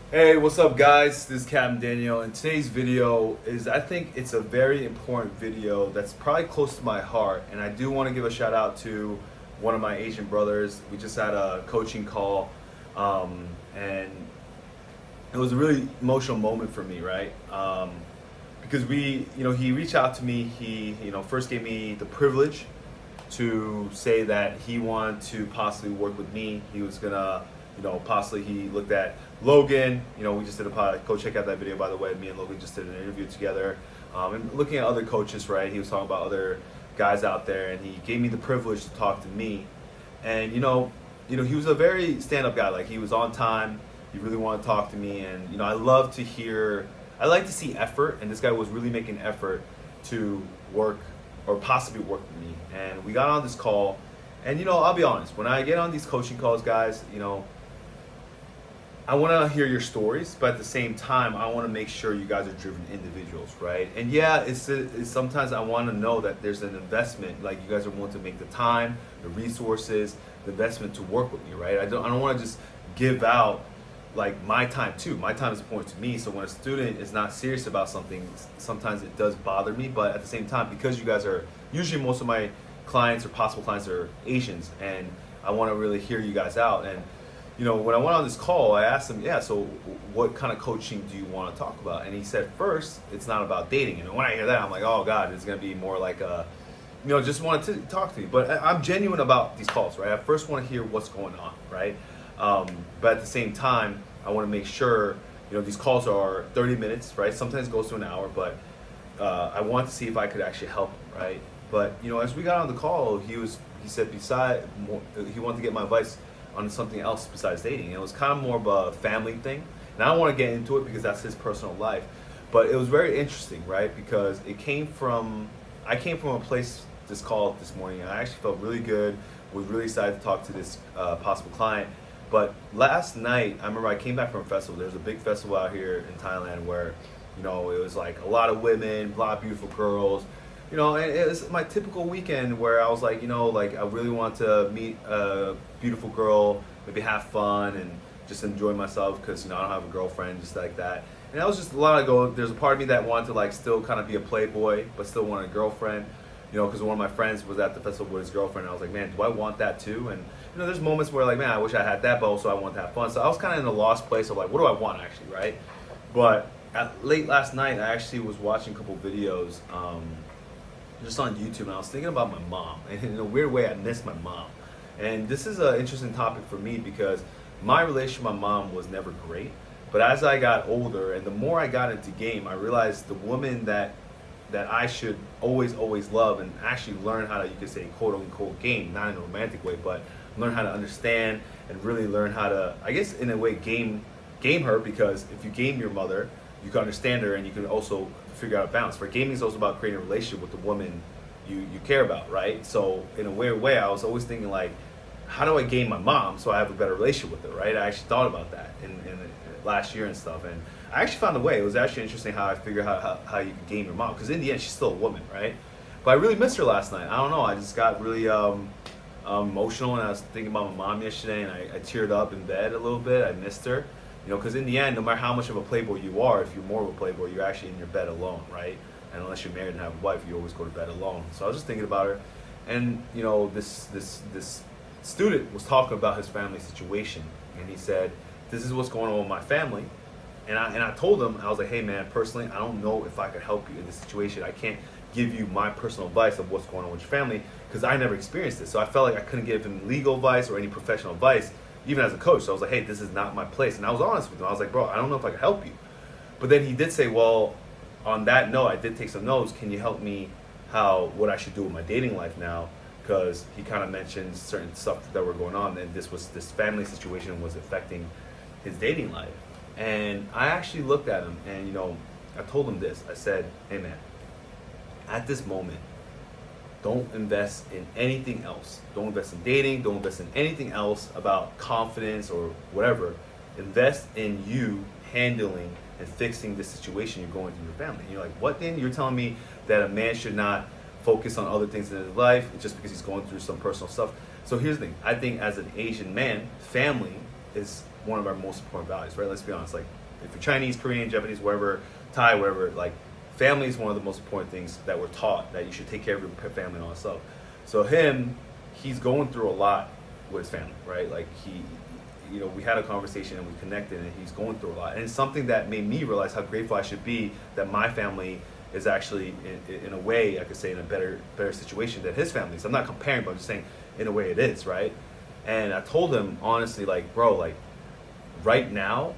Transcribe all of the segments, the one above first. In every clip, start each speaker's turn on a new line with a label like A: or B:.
A: Hey, what's up, guys? This is Captain Daniel, and today's video is, I think it's a very important video that's probably close to my heart, and I do want to give a shout out to one of my Asian brothers. We just had a coaching call, and it was a really emotional moment for me, right? Because he reached out to me. He, first gave me the privilege to say that he wanted to possibly work with me. He was gonna, possibly he looked at Logan. We just did a pod. Go check out that video, by the way. Me and Logan just did an interview together, and looking at other coaches. Right, he was talking about other guys out there, and he gave me the privilege to talk to me. And he was a very stand-up guy. Like, he was on time. He really wanted to talk to me, and I love to hear. I like to see effort, and this guy was really making effort to work or possibly work with me. And we got on this call, and I'll be honest, when I get on these coaching calls, guys, I want to hear your stories, but at the same time, I want to make sure you guys are driven individuals, right? And yeah, it's sometimes I want to know that there's an investment, like you guys are willing to make the time, the resources, the investment to work with me, right? I don't want to just give out like my time too. My time is important to me. So when a student is not serious about something, sometimes it does bother me. But at the same time, because you guys are usually most of my clients or possible clients are Asians, and I want to really hear you guys out. And when I went on this call, I asked him, yeah, so what kind of coaching do you want to talk about? And he said, first, it's not about dating. And when I hear that, I'm like, oh God, it's going to be more like just wanted to talk to me. But I'm genuine about these calls, right? I first want to hear what's going on, right? But at the same time, I want to make sure, these calls are 30 minutes, right? Sometimes it goes to an hour, but I want to see if I could actually help him, right? But, as we got on the call, he said he wanted to get my advice on something else besides dating. It was kind of more of a family thing. And I don't want to get into it because that's his personal life. But it was very interesting, right? Because I came from a place, this call this morning, and I actually felt really good, was really excited to talk to this possible client. But last night, I remember I came back from a festival. There's a big festival out here in Thailand where, it was like a lot of women, a lot of beautiful girls. And it was my typical weekend where I was like, I really want to meet a beautiful girl, maybe have fun and just enjoy myself because, I don't have a girlfriend, just like that. And that was just a lot of there's a part of me that wanted to like still kind of be a playboy, but still wanted a girlfriend, because one of my friends was at the festival with his girlfriend. And I was like, man, do I want that too? And, there's moments where like, man, I wish I had that, but also I want to have fun. So I was kind of in a lost place of like, what do I want actually, right? But late last night, I actually was watching a couple videos, just on YouTube, and I was thinking about my mom, and in a weird way I miss my mom. And this is an interesting topic for me because my relationship with my mom was never great, but as I got older and the more I got into game, I realized the woman that I should always love and actually learn how to, you could say, quote unquote game, not in a romantic way, but learn how to understand and really learn how to, I guess in a way, game her, because if you game your mother, you can understand her and you can also figure out a balance. For gaming is also about creating a relationship with the woman you care about, right? So in a weird way, I was always thinking like, how do I game my mom so I have a better relationship with her, right? I actually thought about that in last year and stuff, and I actually found a way. It was actually interesting how I figured how you could game your mom, because in the end she's still a woman, right? But I really missed her last night. I don't know, I just got really emotional, and I was thinking about my mom yesterday, and I teared up in bed a little bit. I missed her. Because in the end, no matter how much of a playboy you are, if you're more of a playboy, you're actually in your bed alone, right? And unless you're married and have a wife, you always go to bed alone. So I was just thinking about her, and this student was talking about his family situation, and he said, "This is what's going on with my family," and I told him, I was like, "Hey man, personally, I don't know if I could help you in this situation. I can't give you my personal advice of what's going on with your family because I never experienced it. So I felt like I couldn't give him legal advice or any professional advice." Even as a coach. So I was like, hey, this is not my place. And I was honest with him. I was like, bro, I don't know if I can help you. But then he did say, well, on that note, I did take some notes. Can you help me what I should do with my dating life now? Because he kind of mentioned certain stuff that were going on, and this family situation was affecting his dating life. And I actually looked at him, and I told him this. I said, hey man, at this moment, don't invest in anything else. Don't invest in dating. Don't invest in anything else about confidence or whatever. Invest in you handling and fixing the situation you're going through your family. And you're like, what then? You're telling me that a man should not focus on other things in his life just because he's going through some personal stuff. So here's the thing. I think as an Asian man, family is one of our most important values, right? Let's be honest. Like, if you're Chinese, Korean, Japanese, wherever, Thai, wherever, like, family is one of the most important things that we're taught, that you should take care of your family and all that stuff. So he's going through a lot with his family, right? Like, we had a conversation and we connected, and he's going through a lot. And it's something that made me realize how grateful I should be that my family is actually, in a way, I could say, in a better situation than his family. So I'm not comparing, but I'm just saying, in a way it is, right? And I told him, honestly, like, bro, like, right now,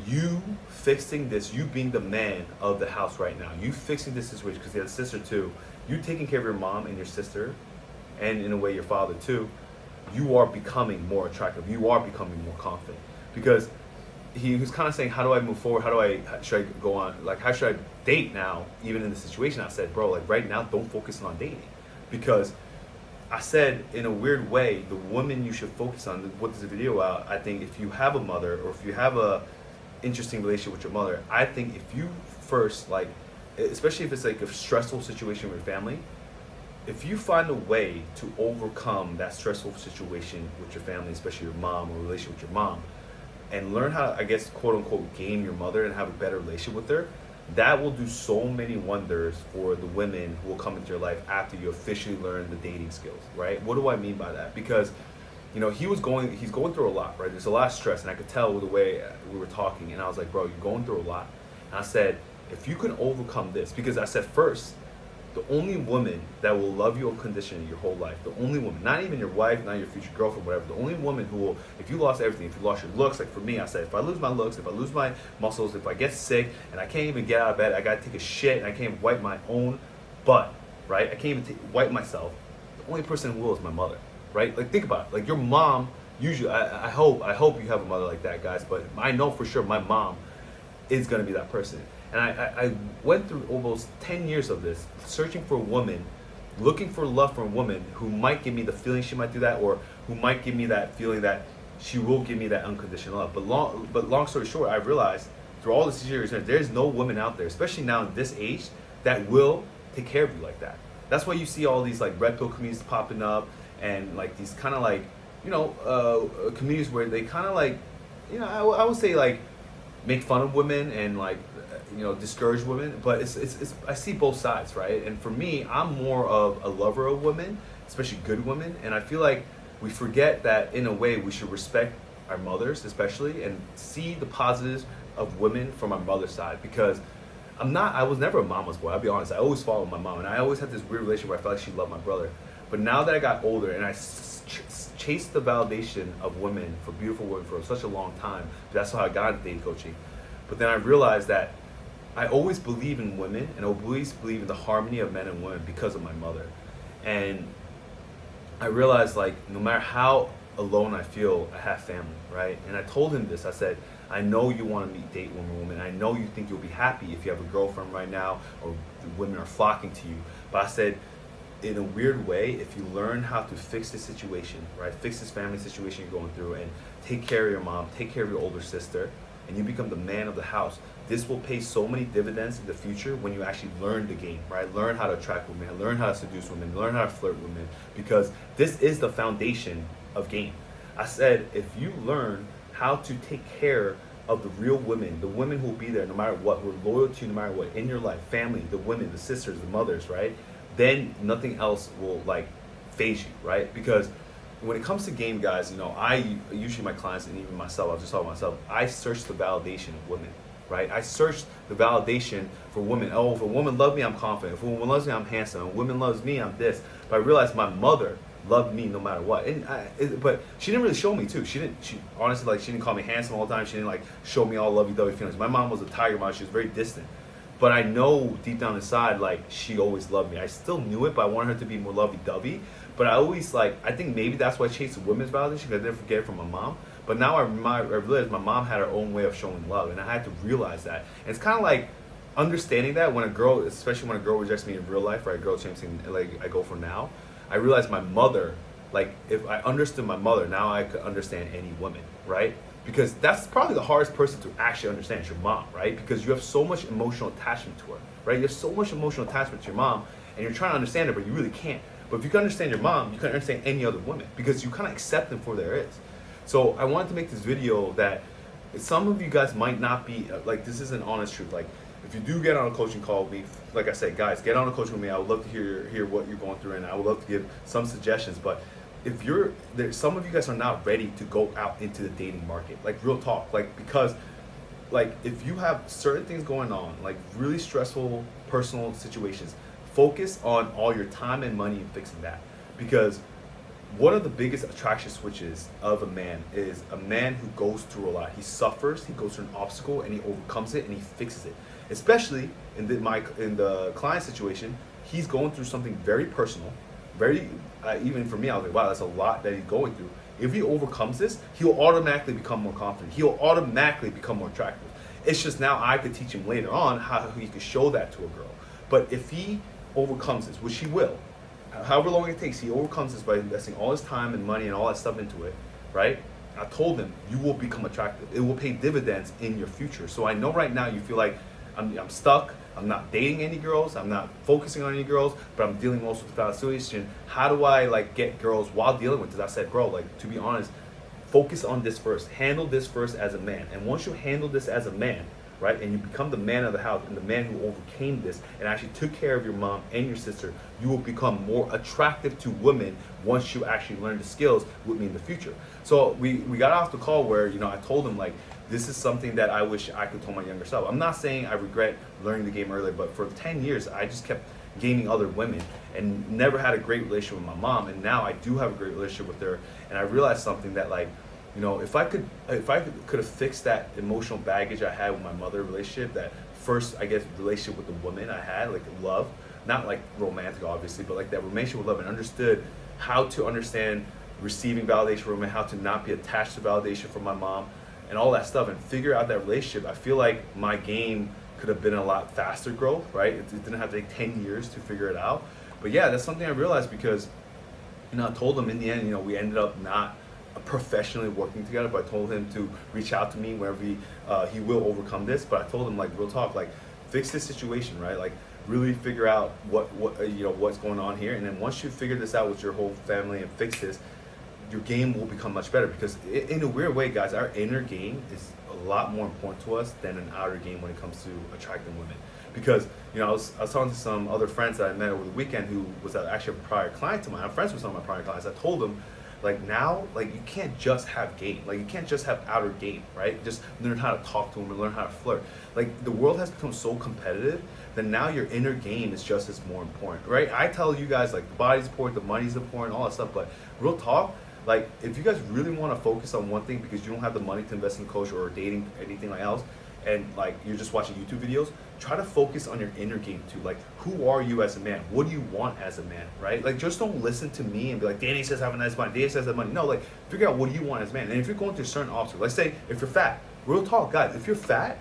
A: you fixing this, you being the man of the house right now, you fixing this situation, because he has a sister too, you taking care of your mom and your sister, and in a way your father too, you are becoming more attractive, you are becoming more confident. Because he was kind of saying, how do I move forward, should I go on, like, how should I date now, even in the situation? I said, bro, like, right now, don't focus on dating. Because I said, in a weird way, the woman you should focus on, what does the video out, I think if you have a mother, or if you have a interesting relationship with your mother, I think if you first, like, especially if it's like a stressful situation with your family, if you find a way to overcome that stressful situation with your family, especially your mom, or relationship with your mom, and learn how, I guess, quote unquote, game your mother and have a better relationship with her, that will do so many wonders for the women who will come into your life after you officially learn the dating skills, right? What do I mean by that? Because, he's going through a lot, right? There's a lot of stress, and I could tell with the way we were talking, and I was like, bro, you're going through a lot. And I said, if you can overcome this, because I said, first, the only woman that will love you unconditionally your whole life, the only woman, not even your wife, not your future girlfriend, whatever, the only woman who will, if you lost everything, if you lost your looks, like for me, I said, if I lose my looks, if I lose my muscles, if I get sick, and I can't even get out of bed, I gotta take a shit, and I can't even wipe my own butt, right? I can't even wipe myself. The only person who will is my mother, right? Like, think about it. Like, your mom, usually, I hope you have a mother like that, guys, but I know for sure my mom is gonna be that person. And I went through almost 10 years of this, searching for a woman, looking for love from a woman who might give me the feeling she might do that, or who might give me that feeling that she will give me that unconditional love. But long story short, I realized through all these years, there's no woman out there, especially now in this age, that will take care of you like that. That's why you see all these like red pill communities popping up, and like these kind of like, communities where they kind of like, I would say like make fun of women and like, discourage women, but it's I see both sides, right? And for me, I'm more of a lover of women, especially good women, and I feel like we forget that in a way we should respect our mothers especially, and see the positives of women from our mother's side. Because I was never a mama's boy, I'll be honest. I always followed my mom, and I always had this weird relationship where I felt like she loved my brother. But now that I got older and I chased the validation of women, for beautiful women, for such a long time, that's how I got into dating coaching. But then I realized that I always believe in women, and I always believe in the harmony of men and women because of my mother. And I realized, like, no matter how alone I feel, I have family, right? And I told him this. I said, I know you want to date women. I know you think you'll be happy if you have a girlfriend right now, or the women are flocking to you. But I said, in a weird way, if you learn how to fix this situation, right? Fix this family situation you're going through, and take care of your mom, take care of your older sister, and you become the man of the house, this will pay so many dividends in the future when you actually learn the game, right? Learn how to attract women, learn how to seduce women, learn how to flirt with women, because this is the foundation of game. I said, if you learn how to take care of the real women, the women who will be there no matter what, who are loyal to you no matter what, in your life, family, the women, the sisters, the mothers, right? Then nothing else will like phase you, right? Because when it comes to game, guys, I usually, my clients and even myself, I'll just talk about myself, I search the validation of women, right? I search the validation for women. Oh, if a woman loves me, I'm confident. If a woman loves me, I'm handsome. If a woman loves me, I'm this. But I realized my mother loved me no matter what. But she didn't really show me too. She honestly, like, she didn't call me handsome all the time. She didn't like show me all lovey-dovey feelings. My mom was a tiger mom. She was very distant. But I know deep down inside, like, she always loved me. I still knew it, but I wanted her to be more lovey-dovey. But I always, like, I think maybe that's why I chased the women's validation, because I didn't forget it from my mom. But now I realized my mom had her own way of showing love, and I had to realize that. And it's kind of like understanding that when a girl, especially when a girl rejects me in real life, or a girl changes me, like I go for now, I realized my mother, like, if I understood my mother, now I could understand any woman, right? Because that's probably the hardest person to actually understand, is your mom, right? Because you have so much emotional attachment to her, right? You have so much emotional attachment to your mom, and you're trying to understand her, but you really can't. But if you can understand your mom, you can understand any other woman, because you kind of accept them for there is. So I wanted to make this video that some of you guys might not be like, this is an honest truth. Like, if you do get on a coaching call with me, like I said, guys, get on a coaching with me. I would love to hear what you're going through, and I would love to give some suggestions. But if you're there, some of you guys are not ready to go out into the dating market, like real talk, like, because like if you have certain things going on, like really stressful personal situations, focus on all your time and money and fixing that. Because one of the biggest attraction switches of a man is a man who goes through a lot. He suffers, he goes through an obstacle, and he overcomes it, and he fixes it. Especially in the client situation, he's going through something very personal, very even for me, I was like, wow, that's a lot that he's going through. If he overcomes this, he'll automatically become more confident. He'll automatically become more attractive. It's just now I could teach him later on how he could show that to a girl. But if he overcomes this, which he will, however long it takes, he overcomes this by investing all his time and money and all that stuff into it, right? I told him, you will become attractive. It will pay dividends in your future. So I know right now you feel like I'm stuck. I'm not dating any girls. I'm not focusing on any girls, but I'm dealing most with the situation. How do I like get girls while dealing with this? I said, bro, like, to be honest, focus on this first. Handle this first as a man. And once you handle this as a man, right, and you become the man of the house and the man who overcame this and actually took care of your mom and your sister, you will become more attractive to women once you actually learn the skills with me in the future. So we got off the call where, you know, I told him, like, this is something that I wish I could tell my younger self. I'm not saying I regret learning the game earlier, but for 10 years, I just kept gaming other women and never had a great relationship with my mom. And now I do have a great relationship with her. And I realized something that, like, you know, if I could have fixed that emotional baggage I had with my mother relationship, that first, I guess, relationship with the woman I had, like love, not like romantic obviously, but like that relationship with love, and understood how to understand receiving validation from women, how to not be attached to validation from my mom, and all that stuff, and figure out that relationship, I feel like my game could have been a lot faster growth, right? It didn't have to take 10 years to figure it out. But yeah, that's something I realized because, you know, I told him in the end, you know, we ended up not professionally working together, but I told him to reach out to me whenever he will overcome this. But I told him, like, real talk, like, fix this situation, right? Like, really figure out what you know, what's going on here, and then once you figure this out with your whole family and fix this, your game will become much better. Because in a weird way, guys, our inner game is a lot more important to us than an outer game when it comes to attracting women. Because, you know, I was talking to some other friends that I met over the weekend who was actually a prior client to mine. I'm friends with some of my prior clients. I told them, like, now, like, you can't just have game. Like, you can't just have outer game, right? Just learn how to talk to them and learn how to flirt. Like, the world has become so competitive that now your inner game is just as more important, right? I tell you guys, like, the body's important, the money's important, all that stuff, but real talk, like, if you guys really want to focus on one thing because you don't have the money to invest in a coach or dating, anything like else, and like you're just watching YouTube videos, try to focus on your inner game too. Like, who are you as a man? What do you want as a man, right? Like, just don't listen to me and be like, Danny says I have a nice body, Danny says I have money. No, like, figure out what do you want as a man. And if you're going through a certain obstacle, let's say if you're fat, real talk, guys, if you're fat,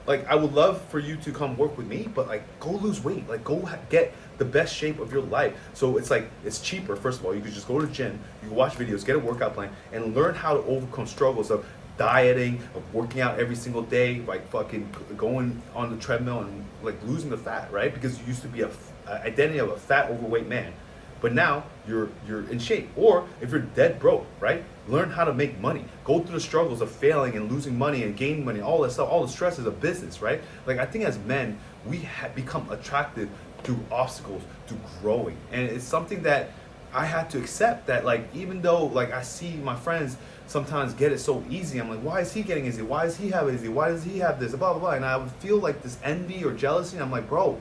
A: like, I would love for you to come work with me, but like, go lose weight, like, go get the best shape of your life. So it's like, it's cheaper. First of all, you could just go to the gym, you can watch videos, get a workout plan, and learn how to overcome struggles of dieting, of working out every single day, like fucking going on the treadmill and like losing the fat, right? Because you used to be a identity of a fat, overweight man, but now you're in shape. Or if you're dead broke, right? Learn how to make money. Go through the struggles of failing and losing money and gaining money, all that stuff, all the stresses of business, right? Like, I think as men, we have become attracted to obstacles, to growing, and it's something that I had to accept, that like, even though like I see my friends sometimes get it so easy, I'm like, why is he getting easy? Why does he have it easy? Why does he have this? Blah, blah, blah. And I would feel like this envy or jealousy. And I'm like, bro,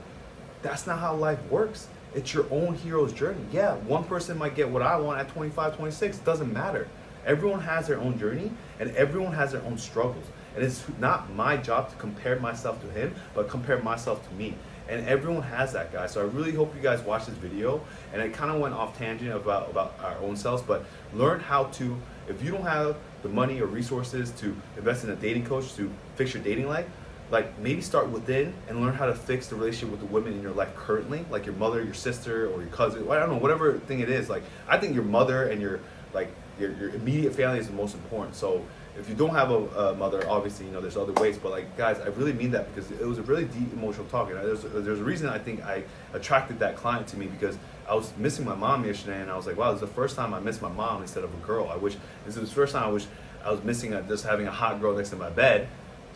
A: that's not how life works. It's your own hero's journey. Yeah, one person might get what I want at 25, 26. It doesn't matter. Everyone has their own journey and everyone has their own struggles. And it's not my job to compare myself to him, but compare myself to me. And everyone has that, guys. So I really hope you guys watch this video. And it kind of went off tangent about our own selves, but learn how to, if you don't have the money or resources to invest in a dating coach to fix your dating life, like, maybe start within and learn how to fix the relationship with the women in your life currently, like your mother, your sister, or your cousin. I don't know, whatever thing it is. Like, I think your mother and your immediate family is the most important. So if you don't have a mother, obviously, you know, there's other ways. But like, guys, I really mean that because it was a really deep emotional talk. And there's a reason I think I attracted that client to me, because I was missing my mom yesterday, and I was like, wow, this is the first time I missed my mom instead of a girl. This is the first time I was missing just having a hot girl next to my bed.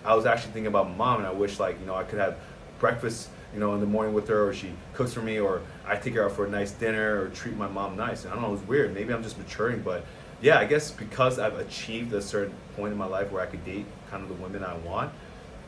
A: I was actually thinking about my mom, and I wish, like, you know, I could have breakfast, you know, in the morning with her, or she cooks for me, or I take her out for a nice dinner, or treat my mom nice. And I don't know, it was weird. Maybe I'm just maturing, but yeah, I guess because I've achieved a certain point in my life where I could date kind of the women I want,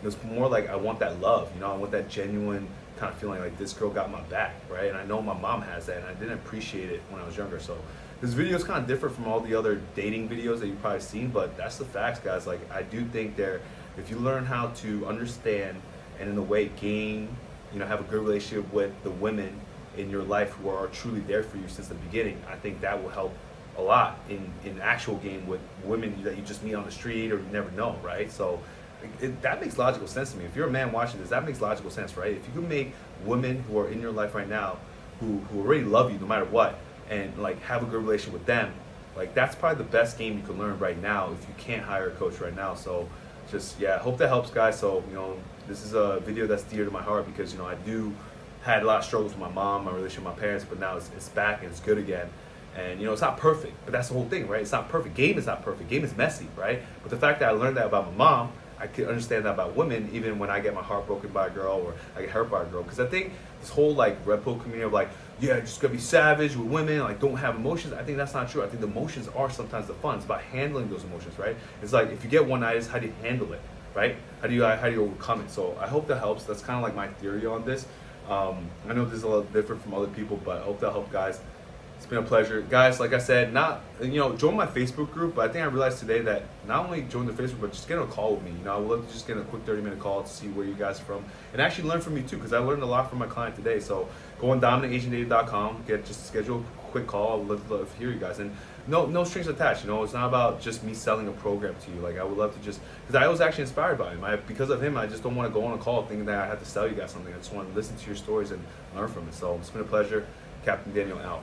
A: it was more like I want that love, you know, I want that genuine kind of feeling like this girl got my back, right? And I know my mom has that, and I didn't appreciate it when I was younger. So this video is kind of different from all the other dating videos that you've probably seen, but that's the facts, guys. Like, I do think if you learn how to understand and in a way gain, you know, have a good relationship with the women in your life who are truly there for you since the beginning, I think that will help a lot in actual game with women that you just meet on the street or you never know, right? So that makes logical sense to me. If you're a man watching this, that makes logical sense, right? If you can make women who are in your life right now who already love you no matter what, and like have a good relationship with them, like that's probably the best game you can learn right now if you can't hire a coach right now. So just, yeah, hope that helps, guys. So, you know, this is a video that's dear to my heart because, you know, I had a lot of struggles with my mom, my relationship with my parents, but now it's back and it's good again. And, you know, it's not perfect, but that's the whole thing, right? It's not perfect. Game is not perfect. Game is messy, right? But the fact that I learned that about my mom, I can understand that about women, even when I get my heart broken by a girl or I get hurt by a girl. Because I think this whole, like, Red Pill community of, like, yeah, you're just going to be savage with women, like, don't have emotions. I think that's not true. I think the emotions are sometimes the fun. It's about handling those emotions, right? It's like, if you get one-itis, how do you handle it, right? How do you overcome it? So I hope that helps. That's kind of like my theory on this. I know this is a little different from other people, but I hope that helped, guys. It's been a pleasure, guys. Like I said, join my Facebook group. But I think I realized today that not only join the Facebook, but just get on a call with me. You know, I would love to just get a quick 30-minute call to see where you guys are from and actually learn from me too, because I learned a lot from my client today. So go on dominantagentdating.com, just schedule a quick call. I would love to hear you guys, and no strings attached. You know, it's not about just me selling a program to you. Like, I would love to because I was actually inspired by him. Because of him, I just don't want to go on a call thinking that I have to sell you guys something. I just want to listen to your stories and learn from it. So it's been a pleasure. Captain Daniel out.